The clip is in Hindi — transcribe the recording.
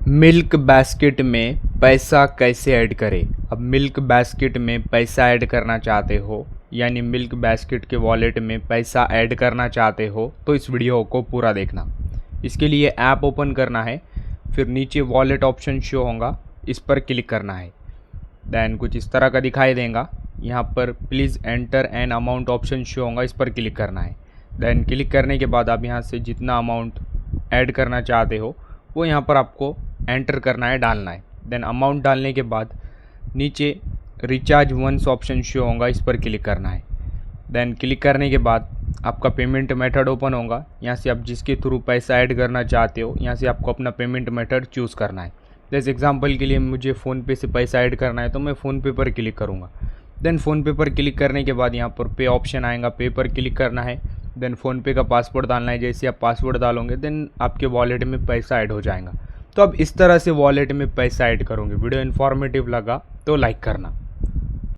मिल्क बास्केट में पैसा कैसे ऐड करें। अब मिल्क बास्केट में पैसा ऐड करना चाहते हो, यानी मिल्क बास्केट के वॉलेट में पैसा ऐड करना चाहते हो तो इस वीडियो को पूरा देखना। इसके लिए ऐप ओपन करना है, फिर नीचे वॉलेट ऑप्शन शो होगा, इस पर क्लिक करना है। देन कुछ इस तरह का दिखाई देगा। यहाँ पर please enter an amount option show होगा, इस पर क्लिक करना है। देन क्लिक करने के बाद आप यहाँ से जितना अमाउंट ऐड करना चाहते हो वो यहाँ पर आपको एंटर करना है, डालना है। देन अमाउंट डालने के बाद नीचे रिचार्ज वंस ऑप्शन शो होगा, इस पर क्लिक करना है। देन क्लिक करने के बाद आपका पेमेंट मेथड ओपन होगा। यहाँ से आप जिसके थ्रू पैसा ऐड करना चाहते हो, यहाँ से आपको अपना पेमेंट मेथड चूज़ करना है। जैसे एग्जांपल के लिए मुझे फ़ोनपे से पैसा ऐड करना है तो मैं फ़ोनपे पर क्लिक करूँगा। देन फ़ोनपे पर क्लिक करने के बाद यहाँ पर पे ऑप्शन आएगा, पे पर क्लिक करना है। देन फ़ोनपे का पासवर्ड डालना है। जैसे आप पासवर्ड डालोगे देन आपके वॉलेट में पैसा ऐड हो जाएगा। तो अब इस तरह से वॉलेट में पैसा ऐड करोगे। वीडियो इन्फॉर्मेटिव लगा तो लाइक करना।